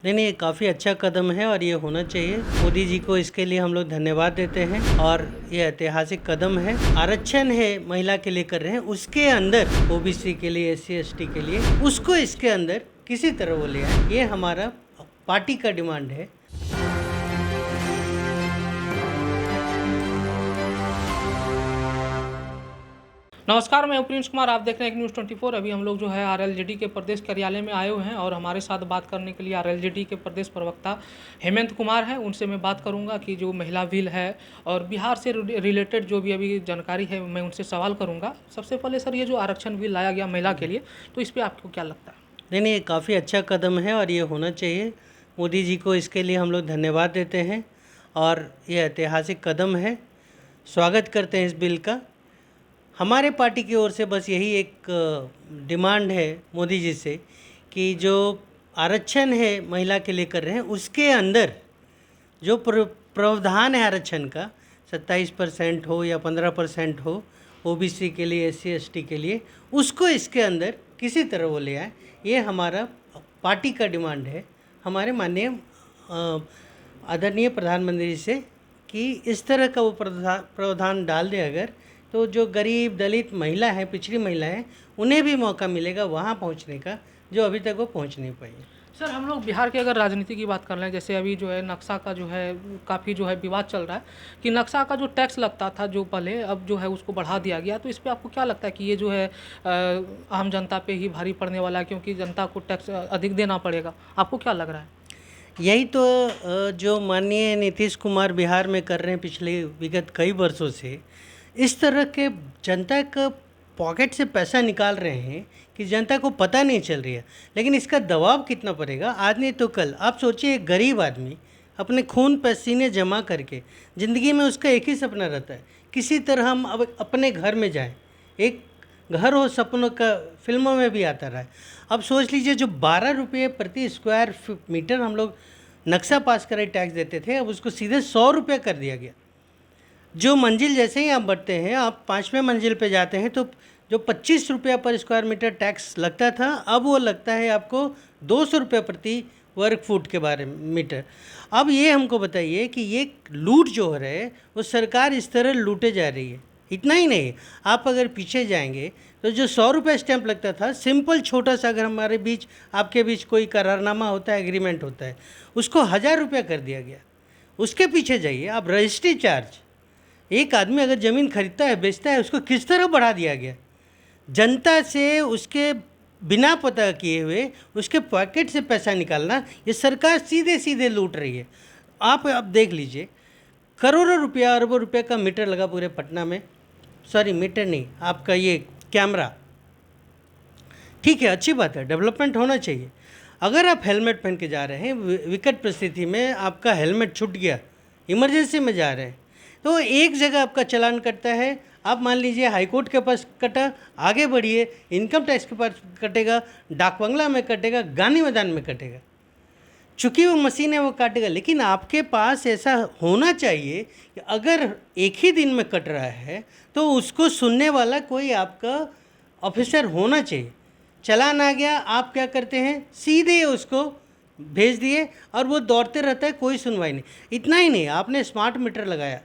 नहीं, नहीं, ये काफ़ी अच्छा कदम है और ये होना चाहिए। मोदी जी को इसके लिए हम लोग धन्यवाद देते हैं और ये ऐतिहासिक कदम है। आरक्षण है महिला के लिए कर रहे हैं, उसके अंदर ओबीसी के लिए, एससी एसटी के लिए, उसको इसके अंदर किसी तरह वो ले आए। ये हमारा पार्टी का डिमांड है। नमस्कार, मैं प्रिंस कुमार। आप देख रहे हैं न्यूज़ 24। अभी हम लोग जो है आरएलजेडी के प्रदेश कार्यालय में आए हुए हैं और हमारे साथ बात करने के लिए आरएलजेडी के प्रदेश प्रवक्ता हेमंत कुमार हैं। उनसे मैं बात करूंगा कि जो महिला बिल है और बिहार से रिलेटेड जो भी अभी जानकारी है मैं उनसे सवाल करूंगा। सबसे पहले सर, ये जो आरक्षण बिल लाया गया महिला के लिए, तो इस पर आपको क्या लगता है? नहीं, नहीं, ये काफ़ी अच्छा कदम है और ये होना चाहिए। मोदी जी को इसके लिए हम लोग धन्यवाद देते हैं और ये ऐतिहासिक कदम है। स्वागत करते हैं इस बिल का। हमारे पार्टी की ओर से बस यही एक डिमांड है मोदी जी से कि जो आरक्षण है महिला के लिए कर रहे हैं, उसके अंदर जो प्रावधान है आरक्षण का, 27% हो या 15% हो ओबीसी के लिए, एससी एसटी के लिए, उसको इसके अंदर किसी तरह वो ले आए। ये हमारा पार्टी का डिमांड है हमारे माननीय आदरणीय प्रधानमंत्री जी से कि इस तरह का वो प्रावधान डाल दे अगर, तो जो गरीब दलित महिला है, पिछड़ी महिला है, उन्हें भी मौका मिलेगा वहाँ पहुँचने का जो अभी तक वो पहुँच नहीं पाई। सर, हम लोग बिहार की अगर राजनीति की बात कर लें, जैसे अभी जो है नक्शा का जो है काफ़ी जो है विवाद चल रहा है कि नक्शा का जो टैक्स लगता था जो पहले, अब जो है उसको बढ़ा दिया गया। तो इस पे आपको क्या लगता है कि ये जो है आम जनता पे ही भारी पड़ने वाला है, क्योंकि जनता को टैक्स अधिक देना पड़ेगा? आपको क्या लग रहा है? यही तो जो माननीय नीतीश कुमार बिहार में कर रहे हैं पिछले विगत कई वर्षों से, इस तरह के जनता का पॉकेट से पैसा निकाल रहे हैं कि जनता को पता नहीं चल रही है। लेकिन इसका दबाव कितना पड़ेगा, आज नहीं तो कल। आप सोचिए, एक गरीब आदमी अपने खून पसीने जमा करके, ज़िंदगी में उसका एक ही सपना रहता है, किसी तरह हम अब अपने घर में जाएं, एक घर हो सपनों का, फिल्मों में भी आता रहा है। अब सोच लीजिए, जो 12 रुपये प्रति स्क्वायर मीटर हम लोग नक्शा पास करे टैक्स देते थे, अब उसको सीधे 100 रुपये कर दिया गया। जो मंजिल जैसे ही आप बढ़ते हैं, आप 5वें मंजिल पे जाते हैं, तो जो 25 रुपया पर स्क्वायर मीटर टैक्स लगता था, अब वो लगता है आपको 200 रुपये प्रति वर्ग फुट के बारे में मीटर। अब ये हमको बताइए कि ये लूट जो हो रहा है, वो सरकार इस तरह लूटे जा रही है। इतना ही नहीं, आप अगर पीछे जाएंगे तो जो 100 रुपये स्टैंप लगता था, सिंपल छोटा सा, अगर हमारे बीच आपके बीच कोई करारनामा होता है, एग्रीमेंट होता है, उसको 1000 रुपया कर दिया गया। उसके पीछे जाइए आप, रजिस्ट्री चार्ज, एक आदमी अगर ज़मीन खरीदता है, बेचता है, उसको किस तरह बढ़ा दिया गया। जनता से उसके बिना पता किए हुए उसके पॉकेट से पैसा निकालना, ये सरकार सीधे सीधे लूट रही है। आप अब देख लीजिए, करोड़ों रुपया, अरबों रुपये का मीटर लगा पूरे पटना में। सॉरी, मीटर नहीं, आपका ये कैमरा। ठीक है, अच्छी बात है, डेवलपमेंट होना चाहिए। अगर आप हेलमेट पहन के जा रहे हैं, विकट परिस्थिति में आपका हेलमेट छूट गया, इमरजेंसी में जा रहे हैं, तो एक जगह आपका चालान कटता है। आप मान लीजिए हाईकोर्ट के पास कटा, आगे बढ़िए, इनकम टैक्स के पास कटेगा, डाक बंगला में कटेगा, गांधी मैदान में कटेगा। चूँकि वो मशीन है, वो काटेगा। लेकिन आपके पास ऐसा होना चाहिए कि अगर एक ही दिन में कट रहा है तो उसको सुनने वाला कोई आपका ऑफिसर होना चाहिए। चालान आ गया, आप क्या करते हैं, सीधे उसको भेज दिए और वो दौड़ते रहता है, कोई सुनवाई नहीं। इतना ही नहीं, आपने स्मार्ट मीटर लगाया,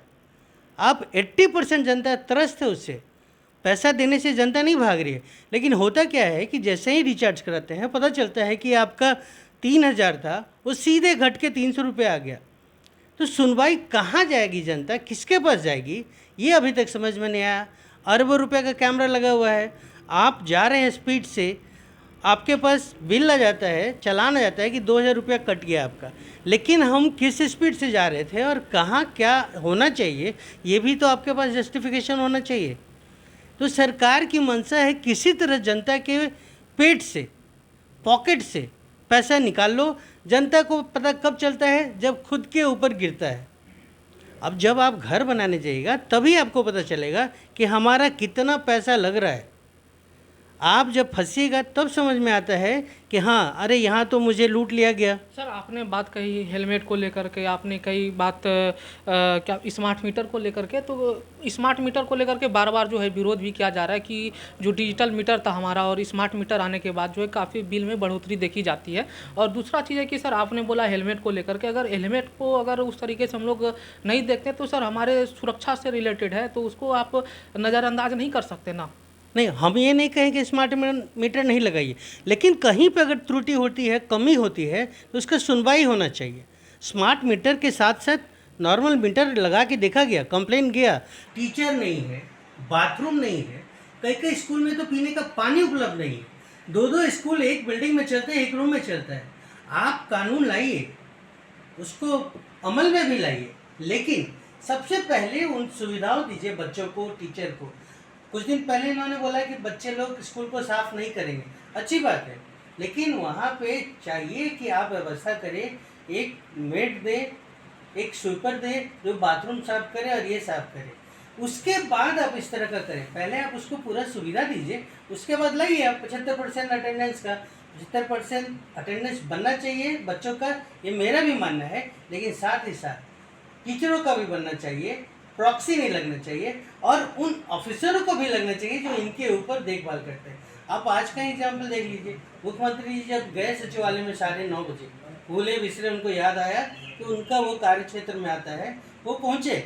आप 80% जनता त्रस्त है उससे, पैसा देने से जनता नहीं भाग रही है। लेकिन होता क्या है कि जैसे ही रिचार्ज कराते हैं, पता चलता है कि आपका 3000 था, वो सीधे घट के 300 रुपये आ गया। तो सुनवाई कहाँ जाएगी जनता, किसके पास जाएगी, ये अभी तक समझ में नहीं आया। अरबों रुपये का कैमरा लगा हुआ है, आप जा रहे हैं स्पीड से, आपके पास बिल आ जाता है, चालान आ जाता है कि 2000 रुपया कट गया आपका। लेकिन हम किस स्पीड से जा रहे थे और कहाँ क्या होना चाहिए, ये भी तो आपके पास जस्टिफिकेशन होना चाहिए। तो सरकार की मंशा है किसी तरह जनता के पेट से, पॉकेट से पैसा निकाल लो। जनता को पता कब चलता है, जब खुद के ऊपर गिरता है। अब जब आप घर बनाने जाइएगा तभी आपको पता चलेगा कि हमारा कितना पैसा लग रहा है। आप जब फंसिएगा तब समझ में आता है कि हाँ, अरे यहाँ तो मुझे लूट लिया गया। सर आपने बात कही हेलमेट को लेकर के, आपने कई बात क्या स्मार्ट मीटर को लेकर के, तो स्मार्ट मीटर को लेकर के बार बार जो है विरोध भी किया जा रहा है कि जो डिजिटल मीटर था हमारा और स्मार्ट मीटर आने के बाद जो है काफ़ी बिल में बढ़ोतरी देखी जाती है। और दूसरा चीज़ है कि सर आपने बोला हेलमेट को लेकर के, अगर हेलमेट को अगर उस तरीके से हम लोग नहीं देखते तो सर हमारे सुरक्षा से रिलेटेड है, तो उसको आप नज़रअंदाज नहीं कर सकते ना। नहीं, हम ये नहीं कहें कि स्मार्ट मीटर नहीं लगाइए, लेकिन कहीं पे अगर त्रुटि होती है, कमी होती है, तो उसका सुनवाई होना चाहिए। स्मार्ट मीटर के साथ साथ नॉर्मल मीटर लगा के देखा गया, कंप्लेन गया, टीचर नहीं है, बाथरूम नहीं है, कई कई स्कूल में तो पीने का पानी उपलब्ध नहीं है। दो दो स्कूल एक बिल्डिंग में चलते हैं, एक रूम में चलता है। आप कानून लाइए, उसको अमल में भी लाइए, लेकिन सबसे पहले उन सुविधाओं दीजिए बच्चों को, टीचर को। कुछ दिन पहले इन्होंने बोला कि बच्चे लोग स्कूल को साफ नहीं करेंगे, अच्छी बात है, लेकिन वहाँ पे चाहिए कि आप व्यवस्था करें, एक मेड दें, एक स्वीपर दें जो बाथरूम साफ करे और ये साफ करे। उसके बाद आप इस तरह का करें, पहले आप उसको पूरा सुविधा दीजिए, उसके बाद लाइए आप 75% अटेंडेंस का। 75% अटेंडेंस बनना चाहिए बच्चों का, ये मेरा भी मानना है, लेकिन साथ ही साथ टीचरों का भी बनना चाहिए, प्रॉक्सी नहीं लगना चाहिए, और उन ऑफिसरों को भी लगना चाहिए जो इनके ऊपर देखभाल करते हैं। आप आज का एग्जाम्पल देख लीजिए, मुख्यमंत्री जी जब गए सचिवालय में 9:30 बजे, भूले बिसरे उनको याद आया कि उनका वो कार्य क्षेत्र में आता है, वो पहुँचे,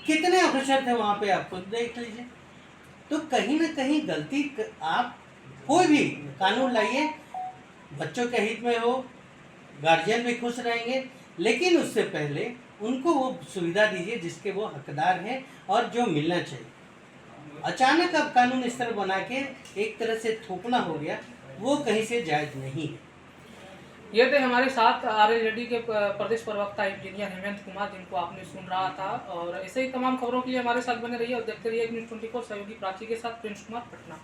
कितने ऑफिसर थे वहाँ पे आप खुद देख लीजिए। तो कहीं ना कहीं गलती आप कोई भी कानून लाइए, बच्चों के हित में हो, गार्जियन भी खुश रहेंगे, लेकिन उससे पहले उनको वो सुविधा दीजिए जिसके वो हकदार हैं और जो मिलना चाहिए। अचानक अब कानून इस तरह बना के एक तरह से थोपना हो गया, वो कहीं से जायज नहीं है। ये थे हमारे साथ आरएलजेडी के प्रदेश प्रवक्ता इंजीनियर हेमंत कुमार, जिनको आपने सुन रहा था। और ऐसे ही तमाम खबरों के लिए हमारे साथ बने रहिए और देखते रहिए न्यूज़ 24 सहयोगी प्राची के साथ प्रिंस कुमार, पटना।